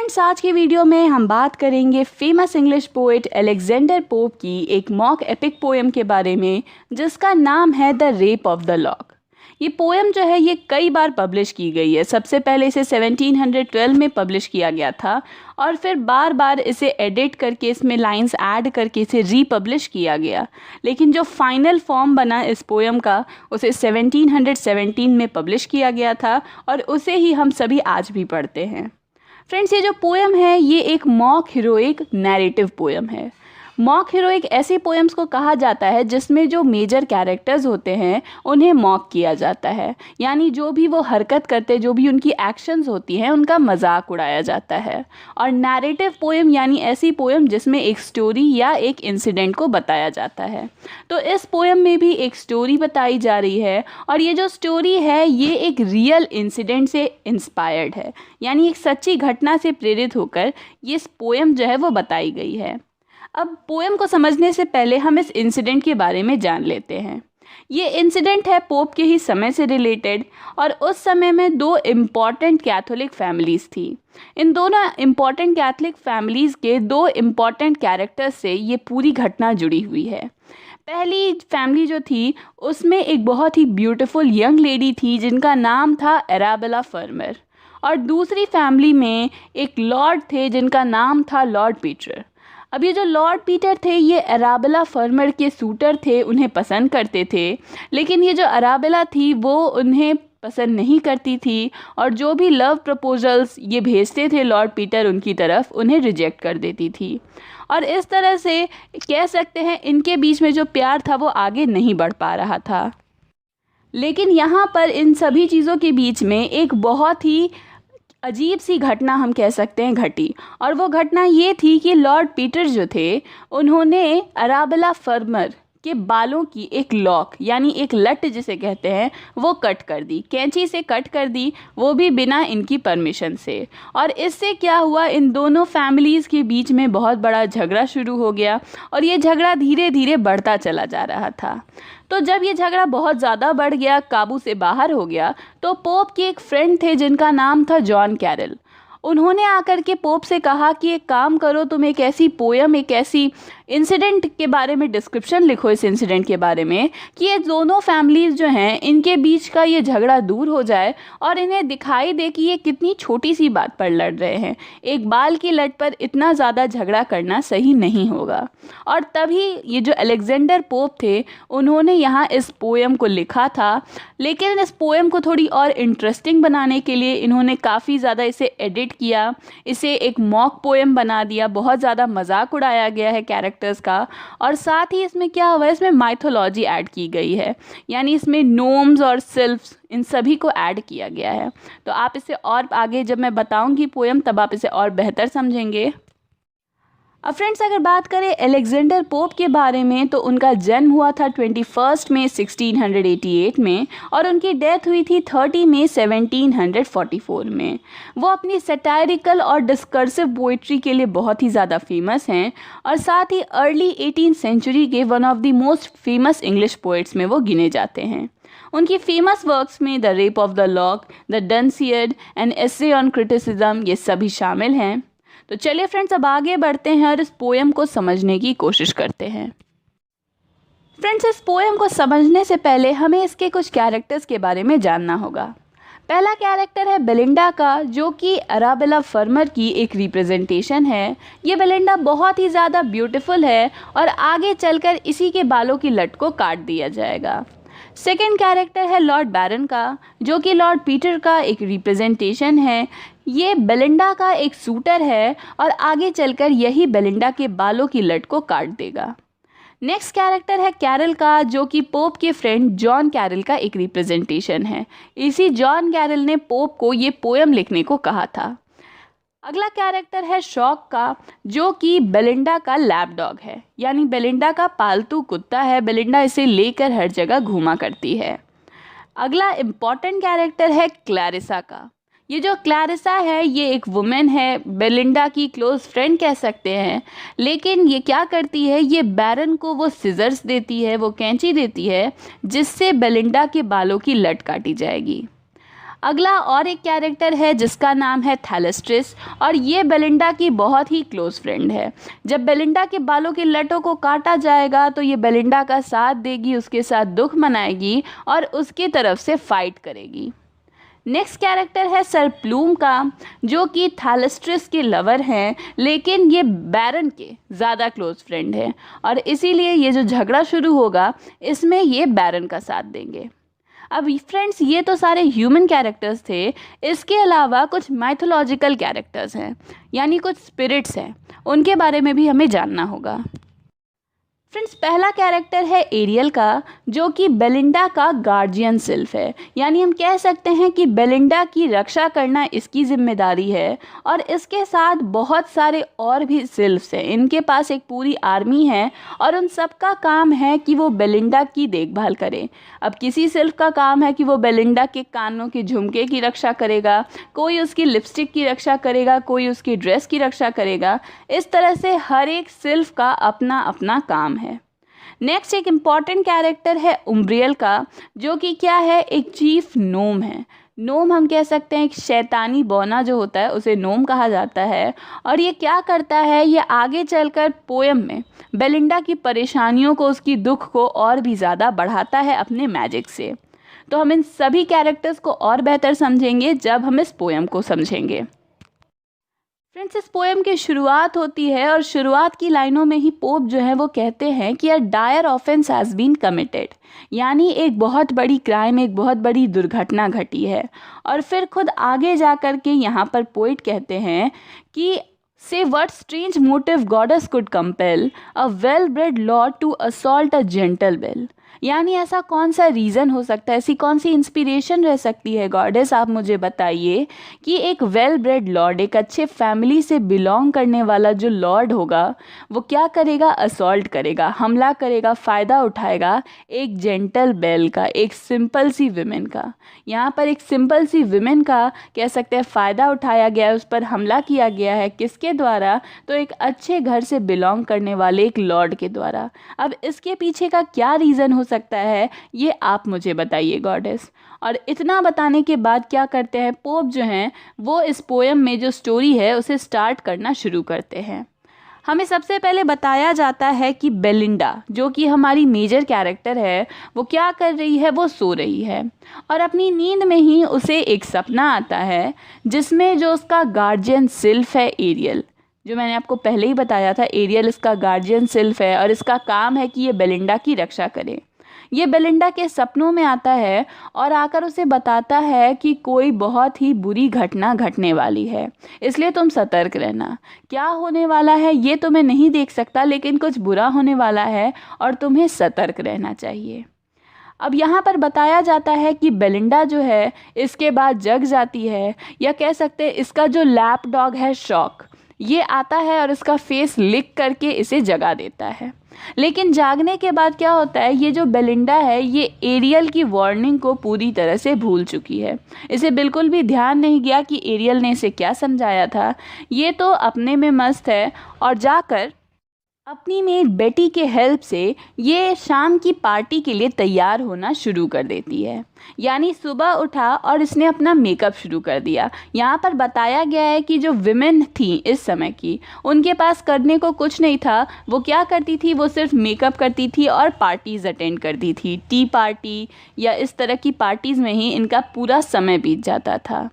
Friends, आज की video में हम बात करेंगे famous English poet Alexander pope की एक मॉक एपिक पोएम के बारे में जिसका नाम है the rape of the lock. ये पोएम जो है ये कई बार पब्लिश की गई है। सबसे पहले इसे 1712 में पब्लिश किया गया था और फिर बार बार इसे एडिट करके इसमें लाइंस ऐड करके इसे रीपब्लिश किया गया, लेकिन जो फाइनल फॉर्म बना इस पोएम का उसे 1717 में पब्लिश किया गया था और उसे ही हम सभी आज भी पढ़ते हैं। फ्रेंड्स, ये जो पोएम है ये एक मॉक हीरोइक नैरेटिव पोएम है। मॉक हीरोइक ऐसी पोएम्स को कहा जाता है जिसमें जो मेजर कैरेक्टर्स होते हैं उन्हें मॉक किया जाता है, यानी जो भी वो हरकत करते जो भी उनकी एक्शंस होती हैं उनका मजाक उड़ाया जाता है। और नैरेटिव पोएम यानी ऐसी पोएम जिसमें एक स्टोरी या एक इंसिडेंट को बताया जाता है। तो इस पोएम में भी एक स्टोरी बताई जा रही है और ये जो स्टोरी है ये एक रियल इंसिडेंट से इंस्पायर्ड है, यानी एक सच्ची घटना से प्रेरित होकर ये पोएम जो है वो बताई गई है। अब पोएम को समझने से पहले हम इस इंसिडेंट के बारे में जान लेते हैं। ये इंसिडेंट है पोप के ही समय से रिलेटेड और उस समय में दो इम्पॉर्टेंट कैथोलिक फैमिलीज़ थी। इन दोनों इम्पॉर्टेंट कैथोलिक फैमिलीज़ के दो इम्पॉर्टेंट कैरेक्टर्स से ये पूरी घटना जुड़ी हुई है। पहली फैमिली जो थी उसमें एक बहुत ही ब्यूटीफुल यंग लेडी थी जिनका नाम था अराबेला फर्मर, और दूसरी फैमिली में एक लॉर्ड थे जिनका नाम था लॉर्ड पीटर। अब ये जो लॉर्ड पीटर थे ये अराबेला फर्मर के सूटर थे, उन्हें पसंद करते थे, लेकिन ये जो अराबेला थी वो उन्हें पसंद नहीं करती थी और जो भी लव प्रपोजल्स ये भेजते थे लॉर्ड पीटर उनकी तरफ उन्हें रिजेक्ट कर देती थी। और इस तरह से कह सकते हैं इनके बीच में जो प्यार था वो आगे नहीं बढ़ पा रहा था। लेकिन यहाँ पर इन सभी चीज़ों के बीच में एक बहुत ही अजीब सी घटना हम कह सकते हैं घटी, और वो घटना ये थी कि लॉर्ड पीटर जो थे उन्होंने अराबेला फर्मर के बालों की एक लॉक यानी एक लट जिसे कहते हैं वो कट कर दी, कैंची से कट कर दी, वो भी बिना इनकी परमिशन से। और इससे क्या हुआ, इन दोनों फैमिलीज़ के बीच में बहुत बड़ा झगड़ा शुरू हो गया और ये झगड़ा धीरे धीरे बढ़ता चला जा रहा था। तो जब ये झगड़ा बहुत ज़्यादा बढ़ गया, काबू से बाहर हो गया, तो पोप के एक फ्रेंड थे जिनका नाम था जॉन कैरल। उन्होंने आकर के पोप से कहा कि एक काम करो, तुम एक ऐसी पोएम, एक ऐसी इंसिडेंट के बारे में डिस्क्रिप्शन लिखो इस इंसिडेंट के बारे में कि ये दोनों फैमिलीज़ जो हैं इनके बीच का ये झगड़ा दूर हो जाए और इन्हें दिखाई दे कि ये कितनी छोटी सी बात पर लड़ रहे हैं। एक बाल की लट पर इतना ज़्यादा झगड़ा करना सही नहीं होगा। और तभी ये जो अलेक्जेंडर पोप थे उन्होंने यहाँ इस पोएम को लिखा था, लेकिन इस पोएम को थोड़ी और इंटरेस्टिंग बनाने के लिए इन्होंने काफ़ी ज़्यादा इसे एडिट किया, इसे एक मॉक पोएम बना दिया, बहुत ज़्यादा मजाक उड़ाया गया है कैरेक्टर्स का। और साथ ही इसमें क्या हुआ, इसमें माइथोलॉजी ऐड की गई है, यानी इसमें नोम्स और सिल्फ्स इन सभी को ऐड किया गया है। तो आप इसे और आगे जब मैं बताऊंगी पोएम तब आप इसे और बेहतर समझेंगे। अब फ्रेंड्स, अगर बात करें अलेक्जेंडर पोप के बारे में तो उनका जन्म हुआ था 21 मई 1688 में और उनकी डेथ हुई थी 30 मई 1744 में। वो अपनी सैटायरिकल और डिस्कर्सिव पोइट्री के लिए बहुत ही ज़्यादा फेमस हैं और साथ ही अर्ली 18th सेंचुरी के one of the most famous English poets में वो गिने जाते हैं। उनकी फेमस वर्क्स में the rape of the lock, the Dunciad and essay on criticism ये सभी शामिल हैं। तो चलिए फ्रेंड्स, अब आगे बढ़ते हैं और इस पोएम को समझने की कोशिश करते हैं। फ्रेंड्स, इस पोएम को समझने से पहले हमें इसके कुछ कैरेक्टर्स के बारे में जानना होगा। पहला कैरेक्टर है बेलिंडा का, जो कि अराबेला फर्मर की एक रिप्रेजेंटेशन है। ये बेलिंडा बहुत ही ज़्यादा ब्यूटीफुल है और आगे चलकर इसी के बालों की लट को काट दिया जाएगा। सेकेंड कैरेक्टर है लॉर्ड बैरन का, जो कि लॉर्ड पीटर का एक रिप्रेजेंटेशन है। ये बेलिंडा का एक सूटर है और आगे चलकर यही बेलिंडा के बालों की लट को काट देगा। नेक्स्ट कैरेक्टर है कैरल का, जो कि पोप के फ्रेंड जॉन कैरल का एक रिप्रेजेंटेशन है। इसी जॉन कैरल ने पोप को ये पोएम लिखने को कहा था। अगला कैरेक्टर है शॉक का, जो कि बेलिंडा का लैप डॉग है, यानी बेलिंडा का पालतू कुत्ता है। बेलिंडा इसे लेकर हर जगह घूमा करती है। अगला इम्पॉर्टेंट कैरेक्टर है क्लैरिसा का। ये जो क्लैरिसा है ये एक वुमेन है, बेलिंडा की क्लोज फ्रेंड कह सकते हैं, लेकिन ये क्या करती है, ये बैरन को वो सिजर्स देती है, वो कैंची देती है जिससे बेलिंडा के बालों की लट काटी जाएगी। अगला और एक कैरेक्टर है जिसका नाम है थैलेस्ट्रिस, और ये बेलिंडा की बहुत ही क्लोज फ्रेंड है। जब बेलिंडा के बालों की लटों को काटा जाएगा तो ये बेलिंडा का साथ देगी, उसके साथ दुख मनाएगी और उसकी तरफ से फाइट करेगी। नेक्स्ट कैरेक्टर है सर प्लूम का, जो कि थैलेस्ट्रिस के लवर हैं, लेकिन ये बैरन के ज़्यादा क्लोज फ्रेंड है और इसीलिए ये जो झगड़ा शुरू होगा इसमें ये बैरन का साथ देंगे। अब फ्रेंड्स, ये तो सारे ह्यूमन कैरेक्टर्स थे। इसके अलावा कुछ माइथोलॉजिकल कैरेक्टर्स हैं, यानी कुछ स्पिरिट्स हैं, उनके बारे में भी हमें जानना होगा। फ्रेंड्स, पहला कैरेक्टर है एरियल का, जो कि बेलिंडा का गार्जियन सिल्फ है, यानी हम कह सकते हैं कि बेलिंडा की रक्षा करना इसकी जिम्मेदारी है। और इसके साथ बहुत सारे और भी सिल्फ्स हैं, इनके पास एक पूरी आर्मी है और उन सब का काम है कि वो बेलिंडा की देखभाल करें। अब किसी सिल्फ का काम है कि वो बेलिंडा के कानों के झुमके की रक्षा करेगा, कोई उसकी लिपस्टिक की रक्षा करेगा, कोई उसकी ड्रेस की रक्षा करेगा। इस तरह से हर एक सिल्फ का अपना अपना काम है। नेक्स्ट एक इम्पॉर्टेंट कैरेक्टर है उम्ब्रियल का, जो कि क्या है, एक चीफ नोम है। नोम हम कह सकते हैं एक शैतानी बौना जो होता है उसे नोम कहा जाता है। और ये क्या करता है, ये आगे चलकर पोएम में बेलिंडा की परेशानियों को, उसकी दुख को और भी ज़्यादा बढ़ाता है अपने मैजिक से। तो हम इन सभी कैरेक्टर्स को और बेहतर समझेंगे जब हम इस पोएम को समझेंगे। फ्रेंड्स, इस पोएम की शुरुआत होती है और शुरुआत की लाइनों में ही पोप जो है वो कहते हैं कि a dire offence has been committed, यानी एक बहुत बड़ी क्राइम, एक बहुत बड़ी दुर्घटना घटी है। और फिर खुद आगे जा कर के यहाँ पर पोइट कहते हैं कि say what strange motive goddess could compel a well bred lord to assault a gentle belle, यानी ऐसा कौन सा रीज़न हो सकता है, ऐसी कौन सी इंस्पिरेशन रह सकती है गॉडेस, आप मुझे बताइए, कि एक वेल ब्रेड लॉर्ड, एक अच्छे फैमिली से बिलोंग करने वाला जो लॉर्ड होगा वो क्या करेगा, असॉल्ट करेगा, हमला करेगा, फ़ायदा उठाएगा एक जेंटल बेल का, एक सिंपल सी विमेन का। यहाँ पर एक सिंपल सी विमेन का कह सकते हैं फ़ायदा उठाया गया है, उस पर हमला किया गया है। किसके द्वारा, तो एक अच्छे घर से बिलोंग करने वाले एक लॉर्ड के द्वारा। अब इसके पीछे का क्या रीज़न हो सकता है, ये आप मुझे बताइए गॉडेस। और इतना बताने के बाद क्या करते हैं पोप जो हैं वो इस पोएम में जो स्टोरी है उसे स्टार्ट करना शुरू करते हैं। हमें सबसे पहले बताया जाता है कि बेलिंडा, जो कि हमारी मेजर कैरेक्टर है, वो क्या कर रही है, वो सो रही है और अपनी नींद में ही उसे एक सपना आता है जिसमें जो उसका गार्जियन सिल्फ है एरियल, जो मैंने आपको पहले ही बताया था, एरियल इसका गार्जियन सिल्फ है और इसका काम है कि ये बेलिंडा की रक्षा करे। ये बेलिंडा के सपनों में आता है और आकर उसे बताता है कि कोई बहुत ही बुरी घटना घटने वाली है, इसलिए तुम सतर्क रहना। क्या होने वाला है ये तो मैं नहीं देख सकता, लेकिन कुछ बुरा होने वाला है और तुम्हें सतर्क रहना चाहिए। अब यहाँ पर बताया जाता है कि बेलिंडा जो है इसके बाद जग जाती है, या कह सकते हैं इसका जो लैप डॉग है शॉक, ये आता है और इसका फेस लिख करके इसे जगा देता है। लेकिन जागने के बाद क्या होता है, ये जो बेलिंडा है ये एरियल की वार्निंग को पूरी तरह से भूल चुकी है। इसे बिल्कुल भी ध्यान नहीं गया कि एरियल ने इसे क्या समझाया था। ये तो अपने में मस्त है और जाकर अपनी मेड बेटी के हेल्प से ये शाम की पार्टी के लिए तैयार होना शुरू कर देती है। यानी सुबह उठा और इसने अपना मेकअप शुरू कर दिया। यहाँ पर बताया गया है कि जो विमेन थी इस समय की, उनके पास करने को कुछ नहीं था। वो क्या करती थी, वो सिर्फ मेकअप करती थी और पार्टीज़ अटेंड करती थी। टी पार्टी या इस तरह की पार्टीज़ में ही इनका पूरा समय बीत जाता था।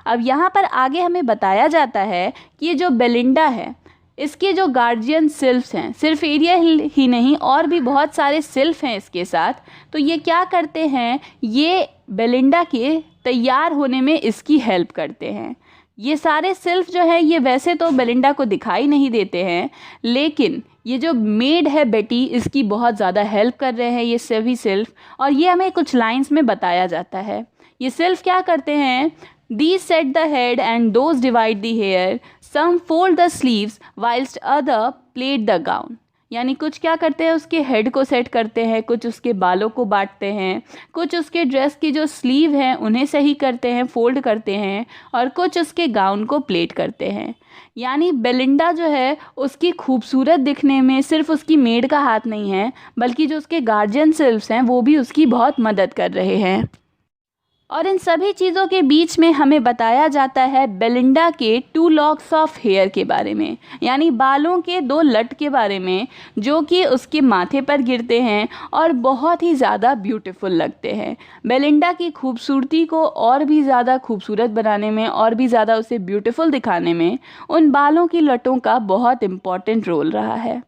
अब यहाँ पर आगे हमें बताया जाता है कि ये जो बेलिंडा है इसके जो गार्जियन सिल्फ्स हैं, सिर्फ एरियल ही नहीं और भी बहुत सारे सिल्फ हैं इसके साथ। तो ये क्या करते हैं, ये बेलिंडा के तैयार होने में इसकी हेल्प करते हैं। ये सारे सिल्फ जो है ये वैसे तो बेलिंडा को दिखाई नहीं देते हैं, लेकिन ये जो मेड है बेटी इसकी बहुत ज़्यादा हेल्प कर रहे हैं ये सभी सिल्फ। और ये हमें कुछ लाइंस में बताया जाता है। ये सिल्फ क्या करते हैं, These set the head and those divide the hair. Some fold the sleeves whilst other plait the gown. यानी कुछ क्या करते हैं, उसके हेड को सेट करते हैं, कुछ उसके बालों को बांटते हैं, कुछ उसके ड्रेस की जो स्लीव हैं उन्हें सही करते हैं, फोल्ड करते हैं, और कुछ उसके गाउन को प्लेट करते हैं। यानी बेलिंडा जो है उसकी खूबसूरत दिखने में सिर्फ उसकी मेड का हाथ नहीं है, बल्कि जो उसके गार्जियन सिल्फ्स हैं वो भी उसकी बहुत मदद कर रहे हैं। और इन सभी चीज़ों के बीच में हमें बताया जाता है बेलिंडा के 2 लॉक्स ऑफ हेयर के बारे में, यानी बालों के 2 लट के बारे में, जो कि उसके माथे पर गिरते हैं और बहुत ही ज़्यादा ब्यूटीफुल लगते हैं। बेलिंडा की खूबसूरती को और भी ज़्यादा खूबसूरत बनाने में और भी ज़्यादा उसे ब्यूटीफुल दिखाने में उन बालों की लटों का बहुत इम्पॉर्टेंट रोल रहा है।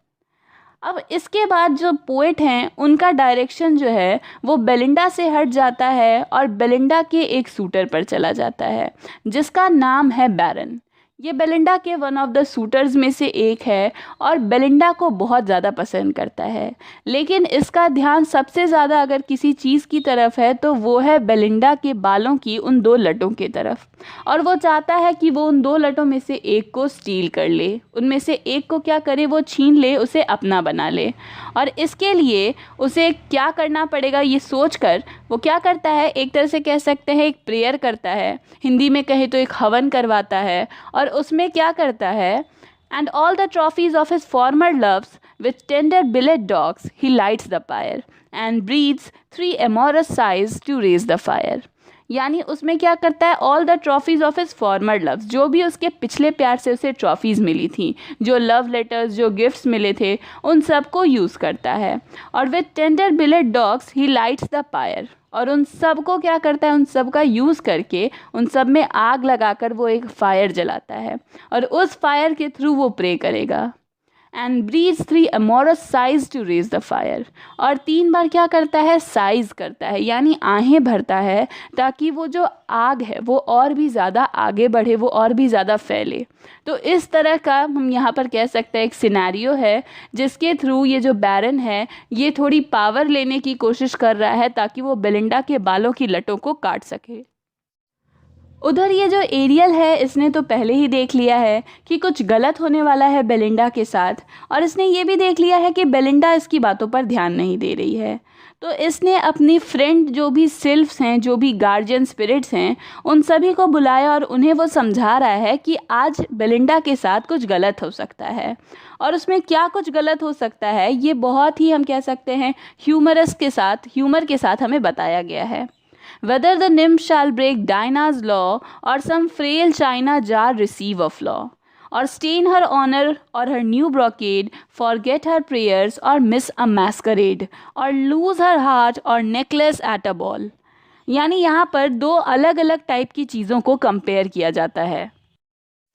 अब इसके बाद जो पोएट हैं उनका डायरेक्शन जो है वो बेलिंडा से हट जाता है और बेलिंडा के एक सूटर पर चला जाता है जिसका नाम है बैरन। ये बेलिंडा के वन ऑफ द सूटर्स में से एक है और बेलिंडा को बहुत ज़्यादा पसंद करता है, लेकिन इसका ध्यान सबसे ज़्यादा अगर किसी चीज़ की तरफ है तो वो है बेलिंडा के बालों की उन 2 लटों की तरफ। और वो चाहता है कि वो उन 2 लटों में से एक को स्टील कर ले, उनमें से एक को क्या करे, वो छीन ले, उसे अपना बना ले। और इसके लिए उसे क्या करना पड़ेगा ये सोचकर वो क्या करता है, एक तरह से कह सकते हैं एक प्रेयर करता है, हिंदी में कहे तो एक हवन करवाता है। और उसमें क्या करता है, and all the trophies of his former loves with tender billet doux he lights the fire and breathes 3 amorous sighs to raise the fire. यानी उसमें क्या करता है, all the trophies of his former loves, जो भी उसके पिछले प्यार से उसे ट्रॉफीज़ मिली थी, जो लव लेटर्स, जो गिफ्ट्स मिले थे, उन सब को यूज़ करता है। और with tender billet doux he lights the fire, और उन सब को क्या करता है, उन सब का यूज़ करके उन सब में आग लगाकर वो एक फायर जलाता है और उस फायर के थ्रू वो प्रे करेगा। And breathes 3 amorous sighs to raise the fire, और 3 बार क्या करता है, साइज करता है, यानी आहें भरता है ताकि वो जो आग है वो और भी ज़्यादा आगे बढ़े, वो और भी ज़्यादा फैले। तो इस तरह का हम यहाँ पर कह सकते हैं एक सिनेरियो है जिसके थ्रू ये जो बैरन है ये थोड़ी पावर लेने की कोशिश कर रहा है ताकि वो बेलिंडा के बालों की लटों को काट सके। उधर ये जो एरियल है इसने तो पहले ही देख लिया है कि कुछ गलत होने वाला है बेलिंडा के साथ, और इसने ये भी देख लिया है कि बेलिंडा इसकी बातों पर ध्यान नहीं दे रही है। तो इसने अपनी फ्रेंड जो भी सिल्फ्स हैं, जो भी गार्जियन स्पिरिट्स हैं, उन सभी को बुलाया और उन्हें वो समझा रहा है कि आज बेलिंडा के साथ कुछ गलत हो सकता है। और उसमें क्या कुछ गलत हो सकता है ये बहुत ही हम कह सकते हैं ह्यूमर के साथ हमें बताया गया है। Whether the nymph shall break Dinah's law, or some frail china jar receive a flaw, or stain her honor or her new brocade, forget her prayers or miss a masquerade, or lose her heart or necklace at a ball। यानी यहाँ पर 2 अलग अलग type की चीज़ों को compare किया जाता है।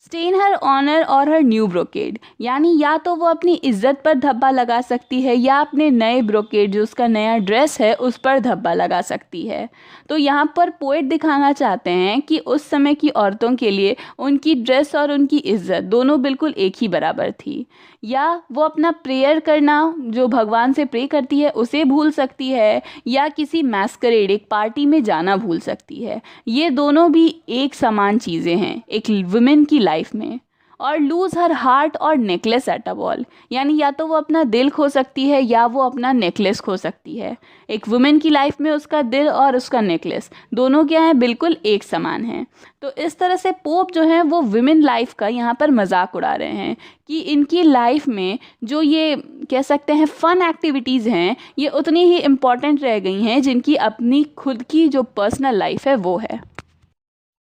स्टेन हर ऑनर और हर न्यू ब्रोकेड, यानी या तो वो अपनी इज्जत पर धब्बा लगा सकती है या अपने नए ब्रोकेड जो उसका नया ड्रेस है उस पर धब्बा लगा सकती है। तो यहाँ पर पोएट दिखाना चाहते हैं कि उस समय की औरतों के लिए उनकी ड्रेस और उनकी इज्जत दोनों बिल्कुल एक ही बराबर थी। या वो अपना प्रेयर करना, जो भगवान से प्रे करती है, उसे भूल सकती है, या किसी मैस्करेड एक पार्टी में जाना भूल सकती है। ये दोनों भी एक समान चीज़ें हैं एक वुमेन की लाइफ में। और लूज़ हर हार्ट और नेकलेस एट अ बॉल, यानी या तो वो अपना दिल खो सकती है या वो अपना नेकलेस खो सकती है। एक वुमेन की लाइफ में उसका दिल और उसका नेकलेस दोनों क्या हैं, बिल्कुल एक समान हैं। तो इस तरह से पोप जो हैं वो वुमेन लाइफ का यहाँ पर मजाक उड़ा रहे हैं कि इनकी लाइफ में जो ये कह सकते हैं फ़न एक्टिविटीज़ हैं ये उतनी ही इम्पॉर्टेंट रह गई हैं जिनकी अपनी खुद की जो पर्सनल लाइफ है वो है।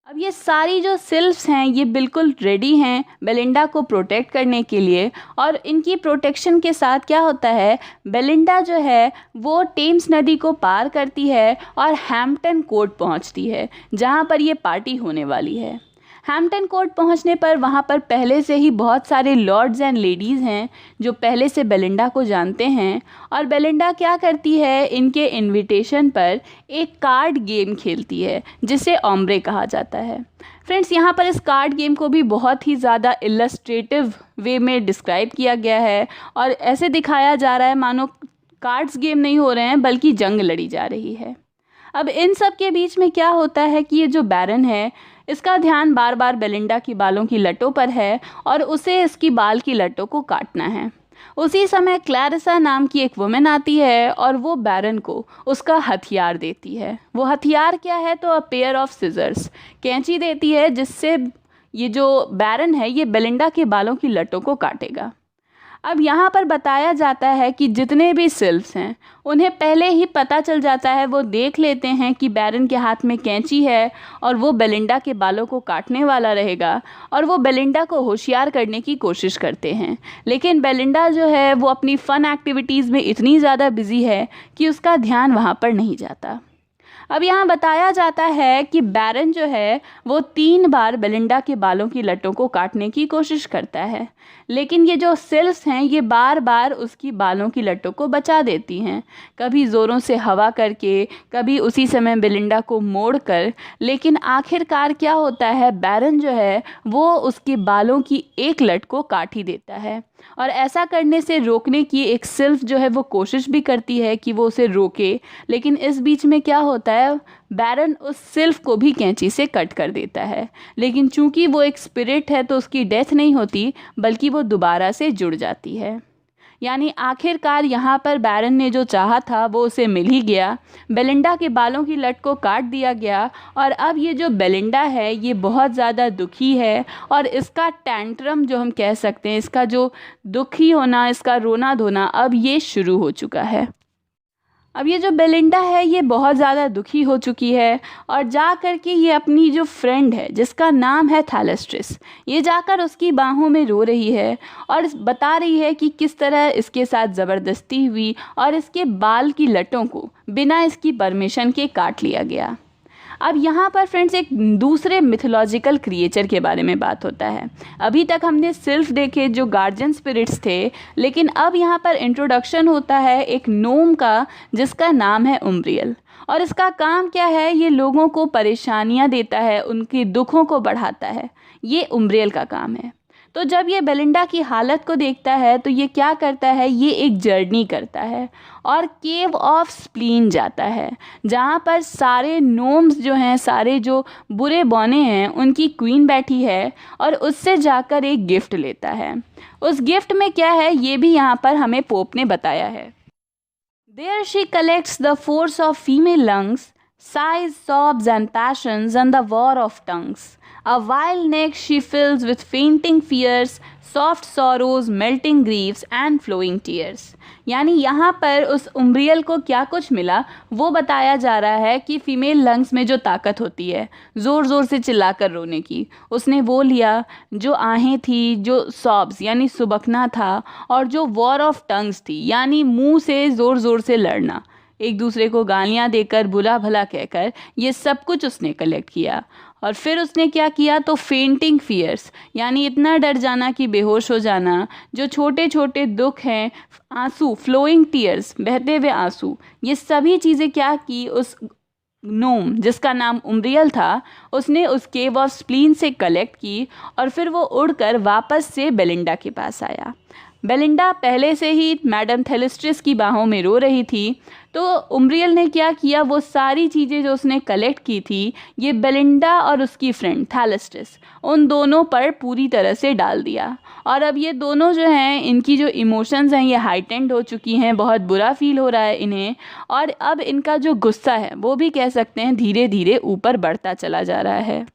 अब ये सारी जो सिल्फ्स हैं ये बिल्कुल रेडी हैं बेलिंडा को प्रोटेक्ट करने के लिए, और इनकी प्रोटेक्शन के साथ क्या होता है, बेलिंडा जो है वो टेम्स नदी को पार करती है और हैम्पटन कोर्ट पहुंचती है जहां पर ये पार्टी होने वाली है। हैम्पटन कोर्ट पहुंचने पर वहां पर पहले से ही बहुत सारे लॉर्ड्स एंड लेडीज़ हैं जो पहले से बेलिंडा को जानते हैं, और बेलिंडा क्या करती है, इनके इनविटेशन पर एक कार्ड गेम खेलती है जिसे ओम्ब्रे कहा जाता है। फ्रेंड्स, यहाँ पर इस कार्ड गेम को भी बहुत ही ज़्यादा इलस्ट्रेटिव वे में डिस्क्राइब किया गया है और ऐसे दिखाया जा रहा है मानो कार्ड्स गेम नहीं हो रहे हैं बल्कि जंग लड़ी जा रही है। अब इन सब के बीच में क्या होता है कि ये जो बैरन है इसका ध्यान बार बार बेलिंडा की बालों की लटों पर है और उसे इसकी बाल की लटों को काटना है। उसी समय क्लैरिसा नाम की एक वुमेन आती है और वो बैरन को उसका हथियार देती है। वो हथियार क्या है, तो अ पेयर ऑफ सिजर्स, कैंची देती है जिससे ये जो बैरन है ये बेलिंडा के बालों की लटों को काटेगा। अब यहाँ पर बताया जाता है कि जितने भी सिल्फ्स हैं उन्हें पहले ही पता चल जाता है, वो देख लेते हैं कि बैरन के हाथ में कैंची है और वो बेलिंडा के बालों को काटने वाला रहेगा, और वो बेलिंडा को होशियार करने की कोशिश करते हैं। लेकिन बेलिंडा जो है वो अपनी फ़न एक्टिविटीज़ में इतनी ज़्यादा बिजी है कि उसका ध्यान वहाँ पर नहीं जाता। अब यहाँ बताया जाता है कि बैरन जो है वो 3 बार बेलिंडा के बालों की लटों को काटने की कोशिश करता है, लेकिन ये जो सिल्फ्स हैं ये बार बार उसकी बालों की लटों को बचा देती हैं, कभी ज़ोरों से हवा करके, कभी उसी समय बेलिंडा को मोड़ कर। लेकिन आखिरकार क्या होता है, बैरन जो है वो उसके बालों की एक लट को काट ही देता है, और ऐसा करने से रोकने की एक सिल्फ जो है वो कोशिश भी करती है कि वो उसे रोके। लेकिन इस बीच में क्या होता है, बैरन उस सिल्फ को भी कैंची से कट कर देता है। लेकिन चूंकि वो एक स्पिरिट है तो उसकी डेथ नहीं होती, बल्कि वो दोबारा से जुड़ जाती है। यानी आखिरकार यहाँ पर बैरन ने जो चाहा था वो उसे मिल ही गया। बेलिंडा के बालों की लट को काट दिया गया, और अब ये जो बेलिंडा है ये बहुत ज़्यादा दुखी है, और इसका टैंट्रम जो हम कह सकते हैं, इसका जो दुखी होना, इसका रोना धोना अब ये शुरू हो चुका है। अब ये जो बेलिंडा है ये बहुत ज़्यादा दुखी हो चुकी है, और जा कर के ये अपनी जो फ्रेंड है जिसका नाम है थैलेस्ट्रिस, ये जाकर उसकी बाहों में रो रही है और बता रही है कि किस तरह इसके साथ ज़बरदस्ती हुई और इसके बाल की लटों को बिना इसकी परमिशन के काट लिया गया। अब यहाँ पर फ्रेंड्स एक दूसरे मिथोलॉजिकल क्रिएचर के बारे में बात होता है। अभी तक हमने सिर्फ देखे जो गार्जियन स्पिरिट्स थे, लेकिन अब यहाँ पर इंट्रोडक्शन होता है एक नोम का जिसका नाम है उम्ब्रियल। और इसका काम क्या है, ये लोगों को परेशानियाँ देता है, उनके दुखों को बढ़ाता है, ये उम्ब्रियल का काम है। तो जब ये बेलिंडा की हालत को देखता है तो ये क्या करता है, ये एक जर्नी करता है और केव ऑफ स्प्लीन जाता है, जहाँ पर सारे नोम्स जो हैं, सारे जो बुरे बौने हैं, उनकी क्वीन बैठी है, और उससे जाकर एक गिफ्ट लेता है। उस गिफ्ट में क्या है ये भी यहाँ पर हमें पोप ने बताया है। There she collects the force of female lungs, sighs, sobs and passions and the war of tongues. A wild neck she fills with fainting fears, soft sorrows, melting griefs and flowing tears. यानी यहाँ पर उस उम्ब्रियल को क्या कुछ मिला वो बताया जा रहा है कि फीमेल लंग्स में जो ताकत होती है ज़ोर ज़ोर से चिल्लाकर रोने की, उसने वो लिया। जो आहें थी, जो सॉब्स यानी सुबकना था, और जो वॉर ऑफ टंग्स थी यानी मुंह से ज़ोर ज़ोर से लड़ना, एक दूसरे को गालियाँ देकर, बुरा भला कहकर, ये सब कुछ उसने कलेक्ट किया। और फिर उसने क्या किया, तो फेंटिंग फियर्स यानी इतना डर जाना कि बेहोश हो जाना, जो छोटे छोटे दुख हैं, आंसू, फ्लोइंग टीयर्स, बहते हुए आंसू, ये सभी चीज़ें क्या की, उस नोम जिसका नाम उम्ब्रियल था उसने उस केव ऑफ स्प्लीन से कलेक्ट की, और फिर वो उड़कर वापस से बेलिंडा के पास आया। बेलिंडा पहले से ही मैडम थैलेस्ट्रिस की बाहों में रो रही थी, तो उम्ब्रियल ने क्या किया, वो सारी चीज़ें जो उसने कलेक्ट की थी ये बेलिंडा और उसकी फ्रेंड थैलेस्ट्रिस, उन दोनों पर पूरी तरह से डाल दिया। और अब ये दोनों जो हैं, इनकी जो इमोशंस हैं ये हाइटेंड हो चुकी हैं, बहुत बुरा फील हो रहा है इन्हें, और अब इनका जो गुस्सा है वो भी कह सकते हैं धीरे धीरे ऊपर बढ़ता चला जा रहा है।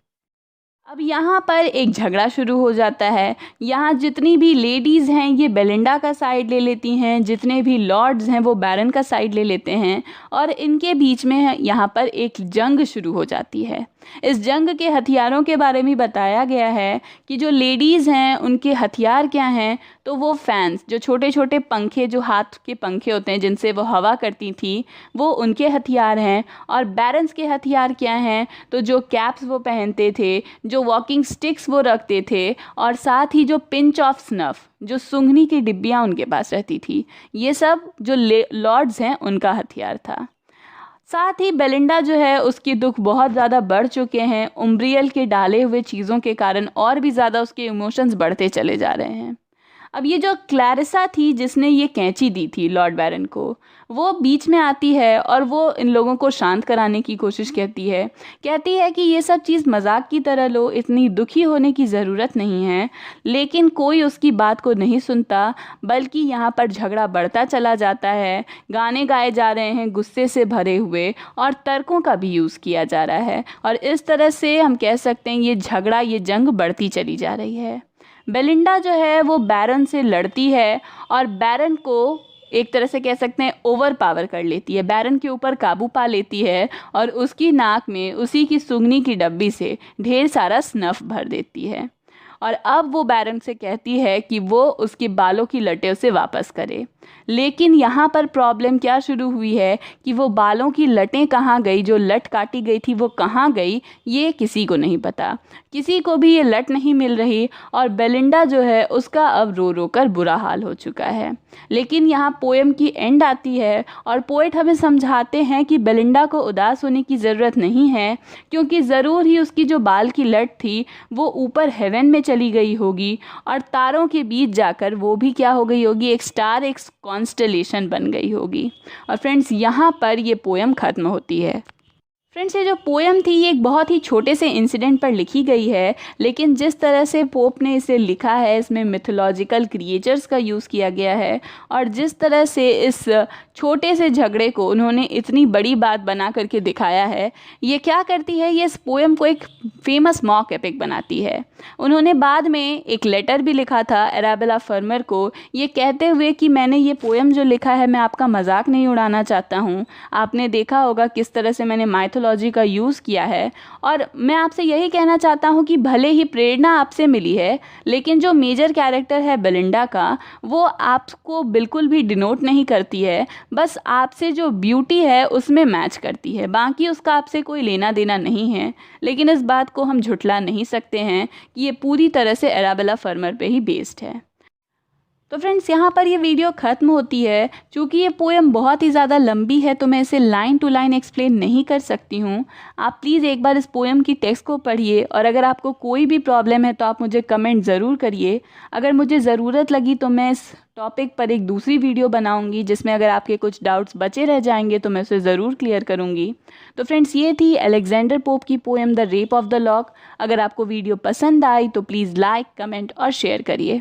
अब यहाँ पर एक झगड़ा शुरू हो जाता है। यहाँ जितनी भी लेडीज़ हैं ये बेलिंडा का साइड ले लेती हैं, जितने भी लॉर्ड्स हैं वो बैरन का साइड ले लेते हैं, और इनके बीच में यहाँ पर एक जंग शुरू हो जाती है। इस जंग के हथियारों के बारे में बताया गया है कि जो लेडीज़ हैं उनके हथियार क्या हैं, तो वो फैंस, जो छोटे छोटे पंखे, जो हाथ के पंखे होते हैं जिनसे वो हवा करती थी, वो उनके हथियार हैं। और बैरन्स के हथियार क्या हैं, तो जो कैप्स वो पहनते थे, जो वॉकिंग स्टिक्स वो रखते थे, और साथ ही जो पिंच ऑफ स्नफ, जो सूंघनी की डिब्बियाँ उनके पास रहती थी, ये सब जो लॉर्ड्स हैं उनका हथियार था। साथ ही बेलिंडा जो है उसके दुख बहुत ज़्यादा बढ़ चुके हैं, उम्ब्रियल के डाले हुए चीज़ों के कारण और भी ज़्यादा उसके इमोशंस बढ़ते चले जा रहे हैं। अब ये जो क्लैरिसा थी जिसने ये कैंची दी थी लॉर्ड बैरन को, वो बीच में आती है और वो इन लोगों को शांत कराने की कोशिश कहती है कि ये सब चीज़ मजाक की तरह लो, इतनी दुखी होने की ज़रूरत नहीं है। लेकिन कोई उसकी बात को नहीं सुनता, बल्कि यहाँ पर झगड़ा बढ़ता चला जाता है। गाने गाए जा रहे हैं गुस्से से भरे हुए, और तर्कों का भी यूज़ किया जा रहा है, और इस तरह से हम कह सकते हैं ये झगड़ा, ये जंग बढ़ती चली जा रही है। बेलिंडा जो है वो बैरन से लड़ती है और बैरन को एक तरह से कह सकते हैं ओवर पावर कर लेती है, बैरन के ऊपर काबू पा लेती है और उसकी नाक में उसी की सुगनी की डब्बी से ढेर सारा स्नफ भर देती है। और अब वो बैरन से कहती है कि वो उसके बालों की लटें उसे वापस करे। लेकिन यहाँ पर प्रॉब्लम क्या शुरू हुई है कि वो बालों की लटें कहाँ गई, जो लट काटी गई थी वो कहाँ गई, ये किसी को नहीं पता। किसी को भी ये लट नहीं मिल रही और बेलिंडा जो है उसका अब रो रो कर बुरा हाल हो चुका है। लेकिन यहाँ पोएम की एंड आती है और पोएट हमें समझाते हैं कि बेलिंडा को उदास होने की ज़रूरत नहीं है, क्योंकि ज़रूर ही उसकी जो बाल की लट थी वो ऊपर हेवन में चली गई होगी और तारों के बीच जाकर वो भी क्या हो गई होगी, एक स्टार, एक कॉन्स्टेलेशन बन गई होगी। और फ्रेंड्स यहाँ पर ये पोएम ख़त्म होती है। फ्रेंड्स ये जो पोएम थी ये एक बहुत ही छोटे से इंसिडेंट पर लिखी गई है, लेकिन जिस तरह से पोप ने इसे लिखा है इसमें मिथोलॉजिकल क्रिएचर्स का यूज़ किया गया है और जिस तरह से इस छोटे से झगड़े को उन्होंने इतनी बड़ी बात बना करके दिखाया है, ये क्या करती है, ये इस पोएम को एक फेमस मॉक एपिक बनाती है। उन्होंने बाद में एक लेटर भी लिखा था अराबेला फर्मर को, ये कहते हुए कि मैंने ये पोएम जो लिखा है मैं आपका मजाक नहीं उड़ाना चाहता हूँ। आपने देखा होगा किस तरह से मैंने माइथोलॉजी का यूज़ किया है और मैं आपसे यही कहना चाहता हूँ कि भले ही प्रेरणा आपसे मिली है, लेकिन जो मेजर कैरेक्टर है बेलिंडा का वो आपको बिल्कुल भी डिनोट नहीं करती है, बस आपसे जो ब्यूटी है उसमें मैच करती है, बाकी उसका आपसे कोई लेना देना नहीं है। लेकिन इस बात को हम झुठला नहीं सकते हैं कि ये पूरी तरह से अराबेला फर्मर पे ही बेस्ड है। तो फ्रेंड्स यहाँ पर ये वीडियो ख़त्म होती है। चूँकि ये पोएम बहुत ही ज़्यादा लंबी है तो मैं इसे लाइन टू लाइन एक्सप्लेन नहीं कर सकती हूँ। आप प्लीज़ एक बार इस पोएम की टेक्स्ट को पढ़िए और अगर आपको कोई भी प्रॉब्लम है तो आप मुझे कमेंट ज़रूर करिए। अगर मुझे ज़रूरत लगी तो मैं इस टॉपिक पर एक दूसरी वीडियो बनाऊंगी जिसमें अगर आपके कुछ डाउट्स बचे रह जाएंगे तो मैं उसे ज़रूर क्लियर करूंगी। तो फ्रेंड्स ये थी अलेक्जेंडर पोप की poem the rape of the lock. अगर आपको वीडियो पसंद आई तो प्लीज़ लाइक, कमेंट और शेयर करिए।